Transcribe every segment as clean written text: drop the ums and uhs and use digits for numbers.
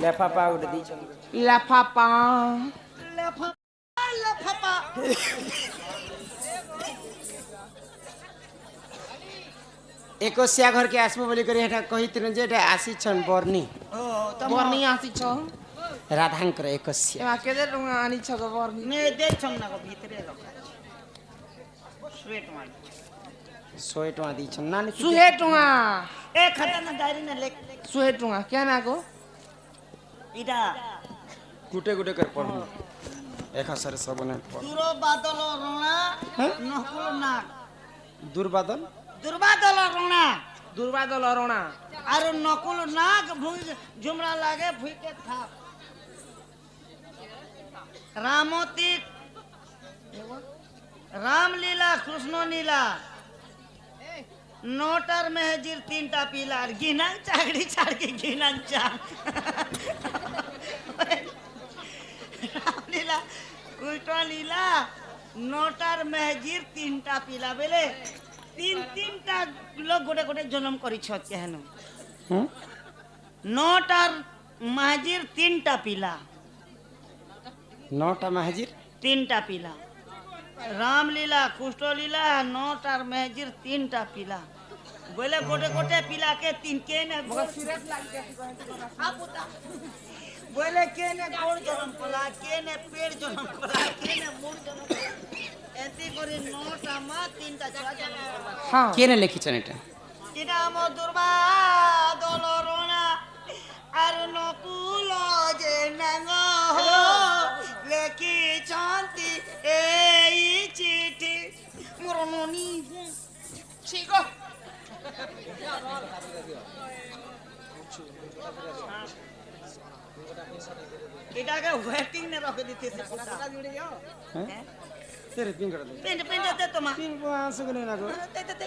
ଲେଫାପା ଗୋଟେ ଦେଇଛନ୍ତି ଲାଫାପା ଏକୋଇଶିଆ ଘରକେ ଆସିବ ବୋଲି କରି ଏଟା କହିଥିଲୁ ଯେ ଏଟା ଆସିଛନ୍ ବର୍ଣ୍ଣି ବର୍ଣ୍ଣି ଆସିଛ ରାଧାଙ୍କର ଏକୋଇଶିଆ ଏମା କେତେ ଟଙ୍କା ଆଣିଛ ଗୋ ବର୍ଣ୍ଣି ନେ ଦେଇଛନ୍ ନା ଭିତରେ ରଖା 100 ଟଙ୍କା ଦେଇଛନ୍ ନା 100 ଟଙ୍କା ଏ ଖାତା ନା डायरी ना लेख 100 ଟଙ୍କା क्या ना गो इडा ଗୁଟେ ଗୁଟେ କରି ପଢ଼ୁ ଏକ ସାରେ ସବୁ ନାଇଁ ପଢ଼ दूर बादल रोना नकुल नाक ଦୁର୍ବାଦଲ दुर्बादल रोना ଦୁର୍ବାଦଲ ରଣା आरो नकुल नाक भूई झुमरा लागे भूई के था रामोती रामलीला कृष्ण नीला नोटर मेहजीर 3टा पीला गिनांग चागड़ी छाड़ के गिनांग चा रामलीला कृष्ण लीला नोटर मेहजीर 3टा पीला बेले 3टा लोग गोटे गोटे जन्म करी छत केहन नोटर मेहजीर 3टा पीला 9टा महाजीर 3टा पीला रामलीला कुष्ठलीला 9टा मेहजीर 3टा पीला बोले गोटे गोटे पीला के 3 के ने बोले के ने गोड़ जन्म कला के ने पेड़ जन्म कला के ने मूल जन्म एती करी 9टा मा 3टा छुआ जन्म करबा हां केने लिखिछन एटा इडा मो दुर्बा दलरोना आर नकुल जे नंग हो लेखि शांति एई चिठी मोर ननी छिगो इडा के वेटिंग ने रख देते से पुता तेरे पिंगड़ दे पेंड पेंड दे तो मा पिंग आंसू गने ना गो ते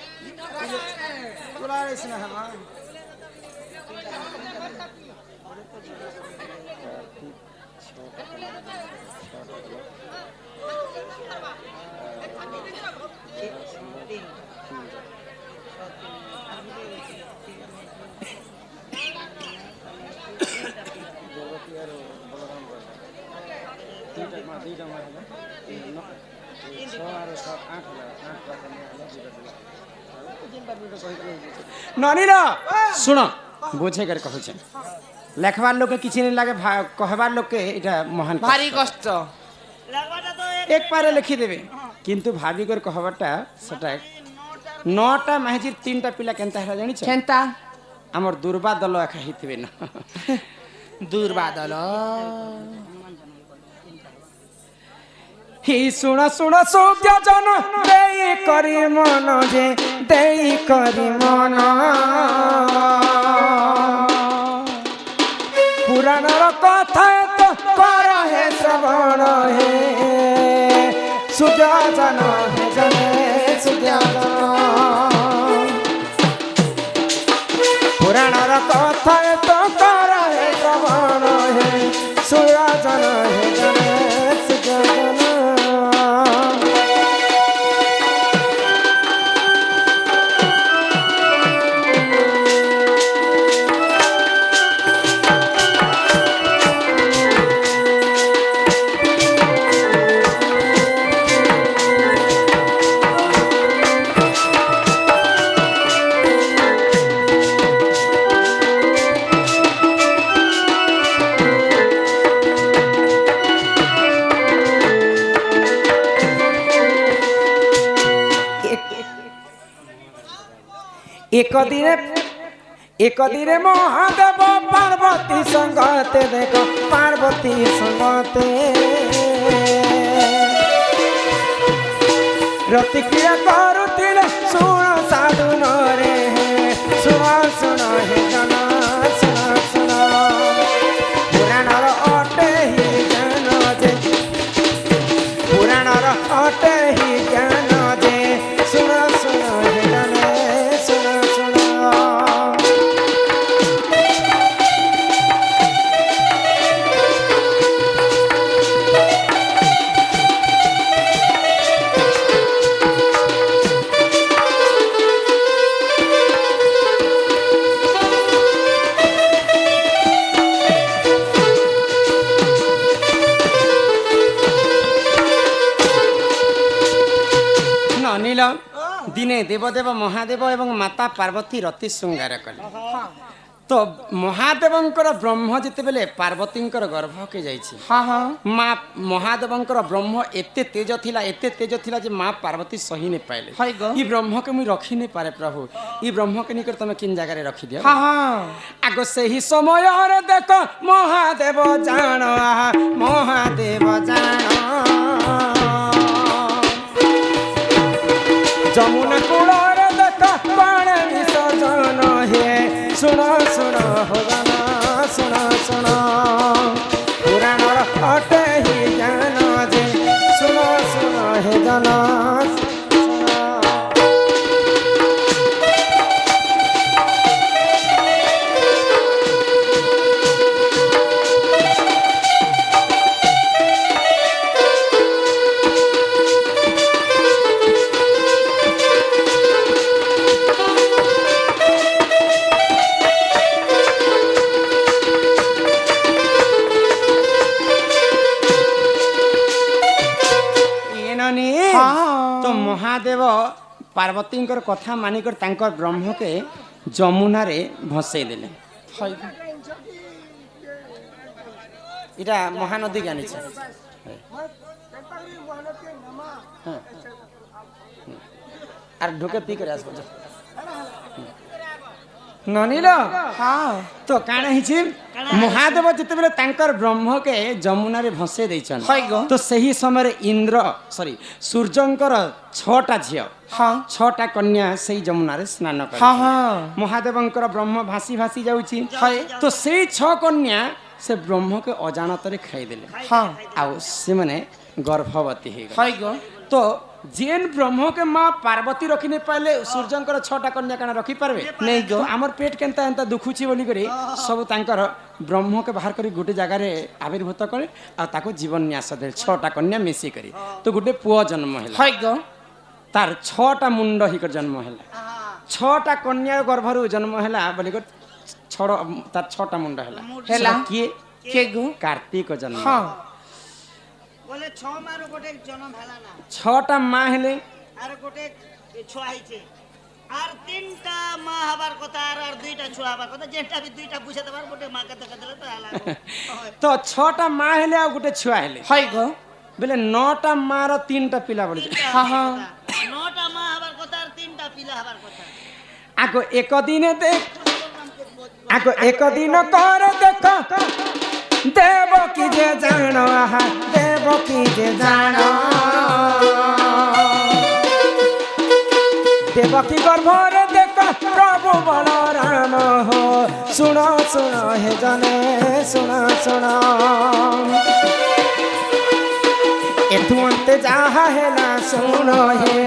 बोला रे स्नेह हमा ननीर सुन बुझे कर कहछ लेखबार लोग के किछि नहीं लागे कहबार लोग के एटा महान भारी कष्ट लगवाटा तो एक पारे लिखि देबे किंतु भाभी कर कहबाटा सटा 9टा महाजीर 3टा पिला केनता हला जानि छ केनता हमर दुर्बा दल एखा हितबे न दुर्बादल हि सुन सुन सौज्ञ जन देई करी मन जे देई करी मन पुराणर कथा तो कर हे श्रवण हे सुजाजन हे जने सुजाजन पुराणर कथा तो कर हे श्रवण हे सुजाजन हे जने सुजाजन एक दिने महादेव पार्वती संगते देख पार्वती संगते प्रतिक्रिया करुथिले सुन साधु नरे सुन सुन हे जन सुन सुन पुराणर अटे हि ज्ञान जे पुराणर अटे हि ज्ञान जे सुन सुन हे जन सुन सुन ଦିନେ ଦେବଦେବ ମହାଦେବ ଏବଂ ମାତା ପାର୍ବତୀ ରତି ଶୃଙ୍ଗାର କଲେ। ତ ମହାଦେବଙ୍କର ବ୍ରହ୍ମ ଯେତେବେଳେ ପାର୍ବତୀଙ୍କର ଗର୍ଭକେ ଯାଇଛି, ହଁ ହଁ ମା ମହାଦେବଙ୍କର ବ୍ରହ୍ମ ଏତେ ତେଜ ଥିଲା ଯେ ମା ପାର୍ବତୀ ସହି ନି ପାଇଲେ। ହାଇ ଗୋ। ଇ ବ୍ରହ୍ମକେ ମୁଇଁ ରଖି ନି ପାରେ ପ୍ରଭୁ, ଇ ବ୍ରହ୍ମକେ ନିକଟ ତମେ କିନ୍ ଜାଗାରେ ରଖିଦିଅ। ହଁ ହଁ ଆଗ ସେହି ସମୟରେ ଦେଖ ମହାଦେବ ଜାଣ, ମହାଦେବ ଜାଣ, ଯମୁନା କୂଳରେ ଦେଖ ପାଣି ବିସର୍ଜନ ହେ। ଶୁଣ ଶୁଣ ହୋ ଜନ, ଶୁଣ ଶୁଣ ପୁରାଣର ଅଟେ ହି ଜ୍ଞାନ ଯେ। ଶୁଣ ଶୁଣ ହେ ଜନ, ତ ମହାଦେବ ପାର୍ବତୀଙ୍କର କଥା ମାନିକରି ତାଙ୍କର ବ୍ରହ୍ମକେ ଯମୁନାରେ ଭସେଇ ଦେଲେ। ଏଇଟା ମହାନଦୀ ଜାଣିଛ? আর ঢুকে পি করে আসবো ননিল। ହଁ তো কাଣା ହେଇଛି মহাদেব যেତେବେଳେ ତାଙ୍କର ବ୍ରହ୍ମକେ ଯମୁନାରେ ଭସେଇ ଦେଇଛନ୍, ହାଇ ଗୋ। ତ ସେହି ସମୟରେ ସୂର୍ଯ୍ୟଙ୍କର 6ଟା ଝିଅ, ହଁ 6ଟା କନ୍ୟା ସେଇ ଯମୁନାରେ ସ୍ନାନ ହଁ କରିଥିଲେ। ହଁ ମହାଦେବଙ୍କର ବ୍ରହ୍ମ ଭାସି ଭାସି ଯାଉଛି, ହାଇ ତ ସେଇ 6 କନ୍ୟା ସେ ବ୍ରହ୍ମକେ ଅଜାଣତରେ ଖାଇଦେଲେ, ହଁ ଆଉ ସେମାନେ ଗର୍ଭବତୀ ହେଇଗଲେ। ହାଇ ଗୋ। ତ जेन ब्रह्म के माँ पार्वती रखी नहीं पाले सूर्यंकर 6टा कन्या काना रखी पारबे नहीं गो। तो हमर पेट केनता एंता दुखुची बोली करी सब तांकर ब्रह्म के बाहर करी गोटे जगह रे आविर्भूत करे आ ताको जीवन न्यास दे 6टा कन्या मिसी करी तो गोटे पुआ जन्म हैला। हाई गो। तार 6टा मुंड ही कर जन्म हैला, 6टा कन्या गर्भरु जन्म हैला बोली कर छड़ तार 6टा मुंड हैला हैला। के गो। कार्तिक जन्म। हाँ बोले 6 मारो गोटे जन्म हैला ना 6टा माँ हेले आर गोटे छुआ हिचे आर 3टा माँ हबार কথা আর 2টা छुआ हबार কথা जेटा भी 2टा बुझे देबार गोटे माँ के देख देले तो हैला। तो 6टा माँ हेले आ गोटे छुआ हेले हाई गो। बेले 9टा माँ रो 3टा पिला बोली हाँ हाँ 9टा माँ हबार কথা আর 3टा पिला हबार কথা आगो एक दिन देख आगो एक दिन कर देख देव की जे जानो आहा देव की जे जानो देव की गर्भर देख प्रभु बलराम हो। सुनो सुनो हे जने सुनो सुनो एथु अंते जाहा है ना सुनो हे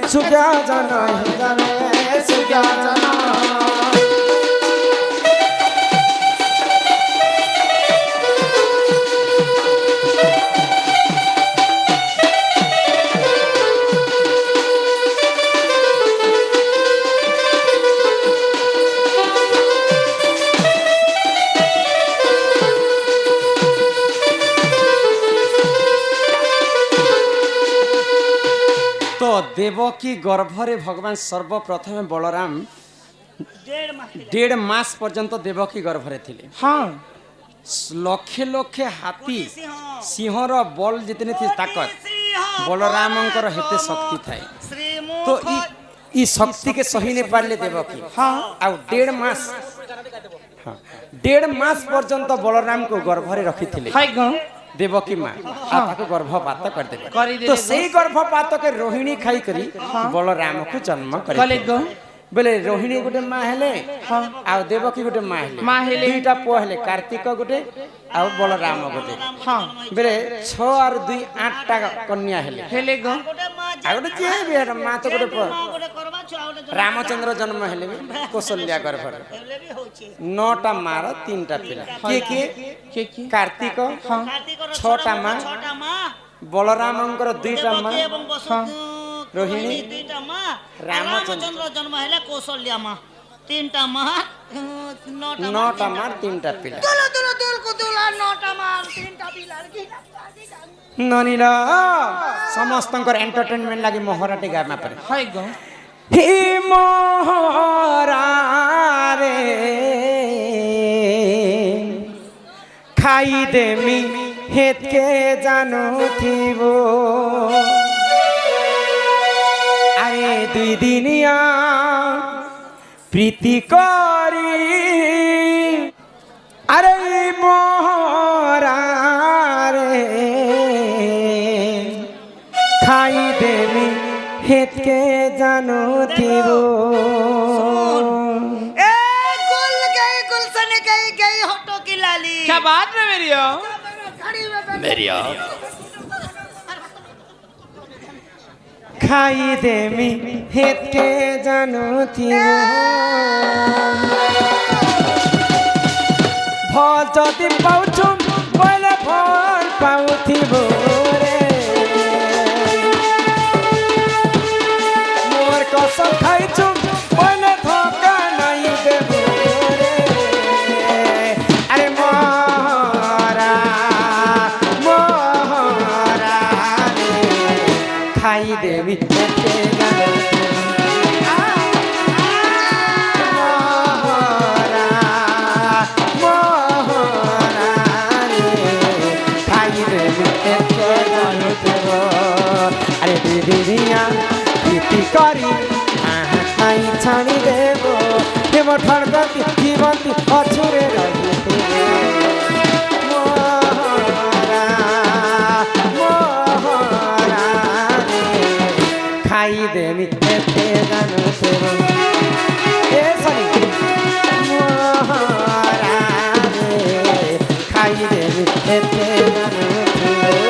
सुग्या जन हे जने सुग्या जन। देवकी गर्भरे भगवान सर्वप्रथम बलराम 1.5 मास पर्यंत देवकी गर्भरे थिले। हाँ लक्षे लक्षे हाथी सिंहर बल जितने थी ताकत बलरामंकर हेते शक्ति थाए तो ई शक्ति के सही नहीं पारले देवकी। हाँ आ 1.5 मास 1.5 मास पर्यंत बलराम को गर्भरे रखी थिले हाई गो। देवकी माँ ताको गर्भपात कर करी देबे तो सेई गर्भपात के रोहिणी खाई करी बलराम को जन्म कले गो। बेले रोहिणी गोटे माँ हेले आ देवकी गोटे माँ हेले दुईटा पुआ हेले कार्तिक गोटे आ बलराम गोटे। हाँ बेले 6 और 2 8टा कन्या हेले हेले गो। आ गोटे जे भी हेले माँ तो गोटे रामचंद्र जन्म हेले कौशल्या गर्भर 9टा माँ र 3टा पिला के कार्तिक 6टा माँ बलरामंकर 2टा माँ रोहिणी 2टा माँ रामचंद्र जन्म हैला कौशल्या माँ 3टा माँ 9टा माँ 3टा पिला दुलो दुलो दुल को दुला 9टा माँ 3टा पिला ननीला समस्तंकर एंटरटेनमेंट लागि मोहराटे गामा परे हाई गो। হি মোহরারে খাই দেমি হেতকে জানো থিব আরে দুই দিনিয়া প্রীতি করি আরে মোহরারে খাই দেমি হেতকে জানো থিব ए गुल गई गुलशन गई गई होटो की लाली क्या बात है मेरी हो? घड़ी में बैठ- খাই দেমি হেতকে জানো থিব ভল যদি পাউছু বলে ভল পাউথিব রে মোর কসম খাইছু বলে ধোকা নাই দেব রে আরে মোরা মোরা রে খাই দেবি হেতকে জানো আরে দিদিয়া প্রীতি করি আই ছাড়ি দেব দেব ঠড়গতি জীবন্তী অছুরে রহিতে খাই দেবি এতে জানো দেব এ সরি খাই দেবি এতে জানো দেব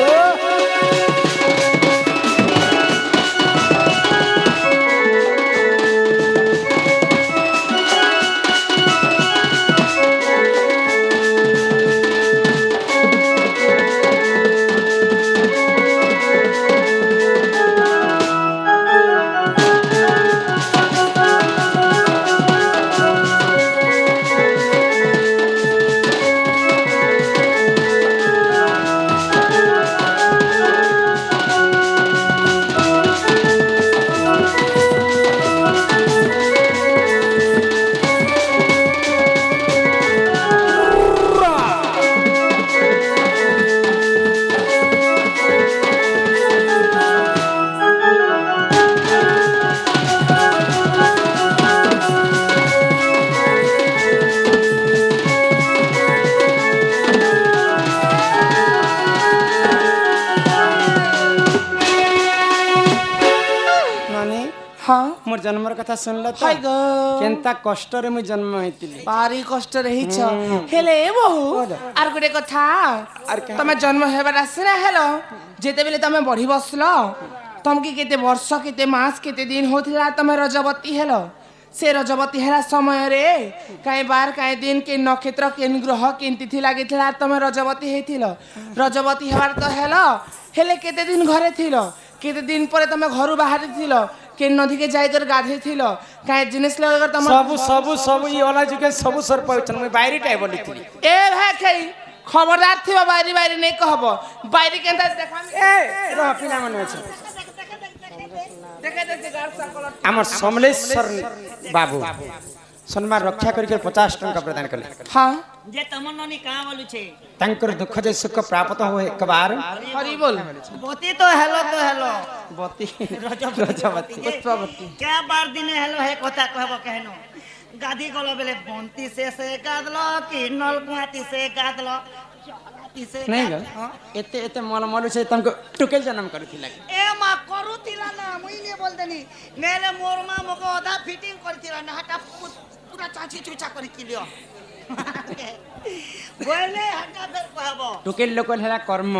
हाँ मोर जन्मर कथा सुनल तो हाय गो केनता कष्ट रे मुई जन्म होइतिली भारी कष्ट रहिछ हेले बहु आर गोटे कथा आर क्या? तमे जन्म हेबार आसे ना हेलो जेते बेले तमे बढ़ी बसलो तमके केते वर्ष केते मास केते दिन होथिला तमे रजवती हेलो से रजवती हेला समय रे काई बार काई दिन के नक्षत्र के ग्रह के तिथि लागिथिला तमे रजवती हेथिलो रजवती हेबार तो हेलो हेले केते दिन घरे थिलो केते दिन परे तमे घरु बाहर थिलो के नदी के जाइकर गाधे थिलो काई जिनिस लगकर तम सबु सबु सबु ई ओला जुके सबु सर पाउछन मुई बाहरी टाइ बोलितिली ए भाई खई खबरदार थिबा बारी बारी नहीं कहब बारी केनता देखा ए रह पिला मन अछि देखे देखे गार सकल हमर समलेश्वर बाबू सम्मान रक्षा करके 50 टंका प्रदान कले हां जे तमन ननी कहां बोलू छे तांकर दुख जे सुख प्राप्त हो एक बार हरि बोल बोती तो हेलो बती रजवती पुष्पवती क्या बार दिने हेलो हे कथा कहबो कहनो गाधी गलो बेले बंती से गादलो कि नलकुआती से गादलो चलाती से नहीं ग एते एते मन मरु छै तंको टुकेल जन्म करथिला ए मा करूतिला ना मुई ने बोल देनी नेले मोर मा मको आधा फिटिंग करतिला ना हटा पूरा चाची चुचा कर किलियो बोले हटा फेर कहबो टुकेल लोकल हेला कर्म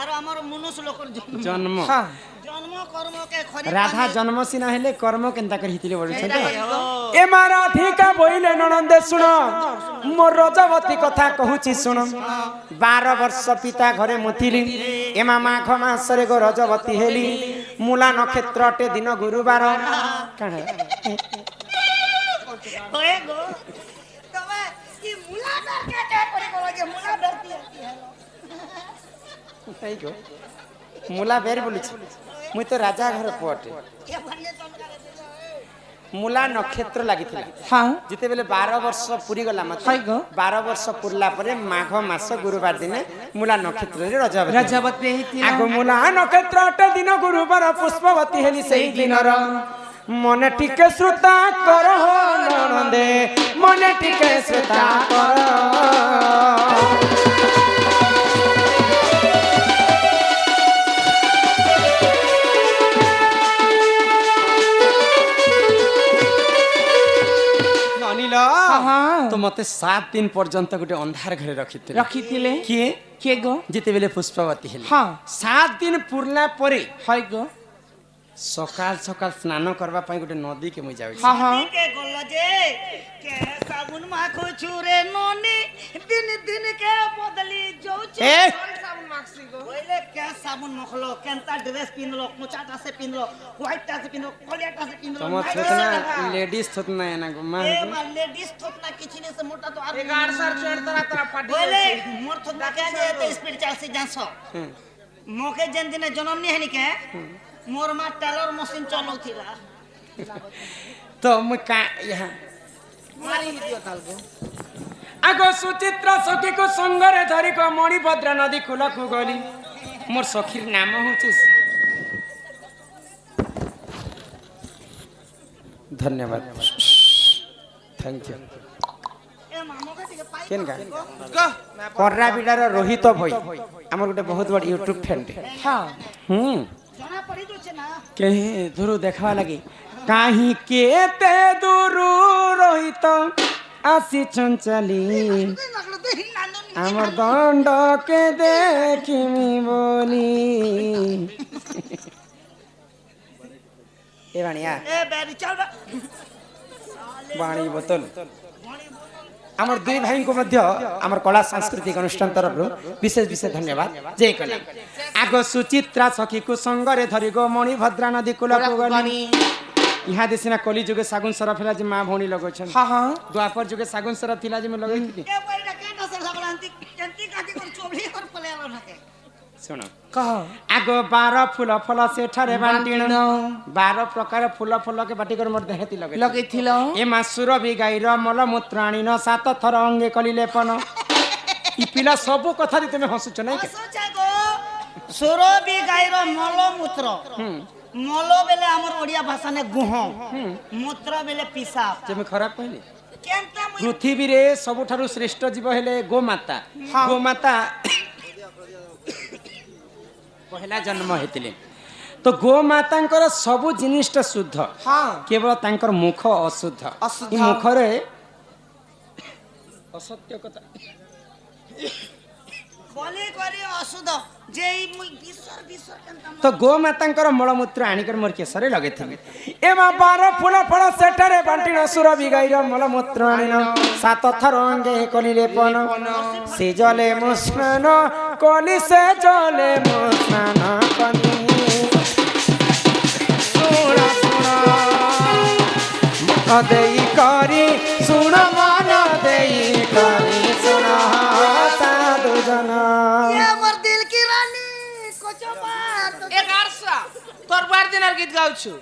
आरो हमर मनुष्य लोकर जन्म हां जन्म कर्म के खरी राधा जन्म सिना हेले कर्म केनता कर हितिले बडु छै हो ए माराधिका बोइले ननंदे सुन मोर रजवती कथा कहूची सुन 12 वर्ष पिता घरे मुथिली एमा माघ मासरे गो रजवती हेली मूला नक्षत्रटे दिन गुरुवार काढ होए गो तबे की मुला डर के करे करो जे मुला डरती है ei go मूला बेर बोलु मुई तो राजा घर पोटे ये भन्ने संस्कार मूला नक्षत्र लागिथिला हाँ जिते बेले 12 वर्ष पूरी गला मत हाय गो 12 वर्ष पुरला परे माघ मास गुरुवार दिन मूला नक्षत्र रे रजबती रजबती हेतिला आगो मूला नक्षत्र 8 दिन गुरुवार पुष्पवती हेली सेही दिनर मने टिके श्रोता कर हो ननदे मने टिके श्रोता कर हाँ तो मते 7 दिन पर्यंत गोटे अंधार घरे रखिथिले रखिथिले किए गो जिते बेले पुष्पवती हेली हाँ 7 दिन पुरला परे हाय गो सकाल सकाल स्नान करबा पई गोटे नदी के मुई जावे हाँ हाँ के गोल जे के साबुन माखो छुरे नोनी दिन दिन के बदली जाउछ ए साबुन माक्सी गो बोले के साबुन मखलो केनता ड्रेस पिनलो मोचाटा से पिनलो व्हाइटटा से पिनलो कोलियाटा से पिनलो तम थोतना लेडीज थोतना है ना गुमा ए मा लेडीज थोतना किछने से मोटा तो आर 11 सर चढ़ तरह फाटी बोले मोर थोतना के जे ते स्पीड चल से जासो मोके जन दिन जन्म नहीं हनी के मोर मा टेलर मशीन चलौथिला तो मैं का यहाँ मारी दियो ताल गो आगो सुचित्रा सखी को संगरे धरी को मणिभद्र नदी कूल को गली मोर सखीर नाम होचे धन्यवाद थैंक यू ए मामो के टिके पाई केन गा गो कररा बिडार रोहित भई हमर गोटे बहुत बड़ यूट्यूब फैन हाँ जना पड़ी जो छे ना के दूर देखवा लगी काहे केते दूर रोहित आसी चंचली लागलो दे हिलानो আমার দণ্ডকে দেখিমি বলি এ বাণিয়া ए बेरी चल बा বাণী বোতল আমার দুই ভাইଙ୍କୁ ମଧ୍ୟ ଆମର କଳା ସାଂସ୍କୃତିକ ଅନୁଷ୍ଠାନ ତରଫରୁ ବିଶେଷ ବିଶେଷ ଧନ୍ୟବାଦ ଜୟ କଲା ଆଗ ସୁଚିତ୍ରା ସଖୀକୁ ସଙ୍ଗରେ ଧରି ଗो ମଣିଭଦ୍ରା ନଦୀ କୂଳକୁ ଗଲି इहा देसिना कली जुगे सागुन सरफ हिला जे मां भौणी लगोछन हाँ हाँ द्वापर जुगे सागुन सरफ थिला जे मैं लगैथिली ए बैठा के दस लगलांती जंती काटी कर चोबली कर पलेलो नके सुन कह आगो 12 फूल फल सेठारे बांटिण 12 प्रकार फूल फल के बाटी कर मोर देहती लगे लगे थिलो ए मासुर भी गाईर मल मूत्राणीन 7 थर अंगे कली लेपन ई पिला सब कथा रे तुमे हसुछ नै के सोचा गो सुरो भी गायरो मलो मूत्र मलो बेले हमर ओडिया भाषा ने गुह मूत्र बेले पिसाब जे मैं खराब कहली केनता मुई पृथ्वी रे सबठारु श्रेष्ठ जीव हेले गोमाता गोमाता पहला जन्म हेतिले तो गोमातांकर सब जिनिसटा शुद्ध हाँ केवल तांकर मुख अशुद्ध अशुद्ध। ई मुख रे असत्य कथा बोले करे अशुद्ध जे मुई बिसर बिसर केनता तो गोमातांकर मलमूत्र आनिकर मोर केसरे लगेथिबे एमा 12 फूल फल सेठारे बांटिन सुर बिगाईर मलमूत्र आनिन 7 थर अंगे कलिले पन से जले मुस्नान कली से जले मुस्नान कनी सुना सुना मन देई करी सुन मन देई करी सुना साधु जना ये हमर दिल की रानी कोचो बात 11 तोर बार दिन गीत गाउछु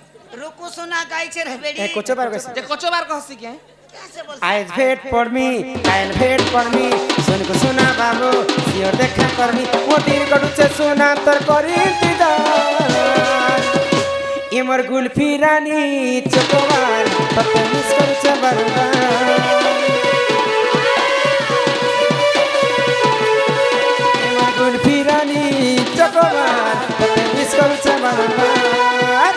रुको सुना गाई छे रे बेडी ए कोचे बार कैसे जे कोचो बार कहसी के कैसे बोल I'll wait for me, I'll wait for me. सुन को सुना बाबू, सियोर देखा करनी. मोतीर कड़ुचे सुना तर करी इंतजार. इमर गुल्फी रानी चकोबार, पत्ते मिस करुचे बरबार. इमर गुल्फी रानी चकोबार, पत्ते मिस करुचे बरबार.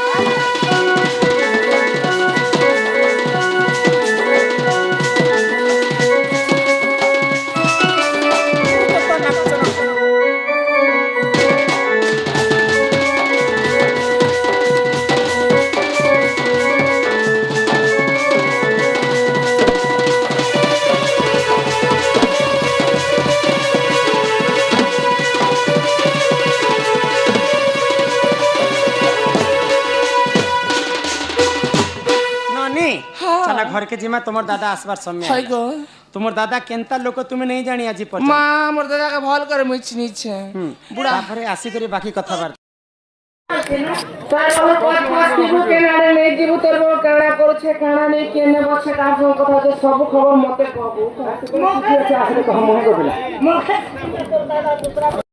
चला घर के जिमा तुमर दादा आसबार समय हाय गो तुमर दादा केनता लोक तुम्हें नहीं जानी आज पर मां मोर दादा का भल करे मुछ नी छे बुढ़ा तापरे आसी करी बाकी कथा बार तार बहुत पास पास निबु के नारे ले जीवु तोर कणा करू ଅଛି କାଣା ନେଇ କିଏ ନେବ ସେ କାହା ସହ କଥା ଅଛି ସବୁ ଖବର ମତେ କହବୁ ଆସିଲେ କହ ମନେ କରିଲା ମୋ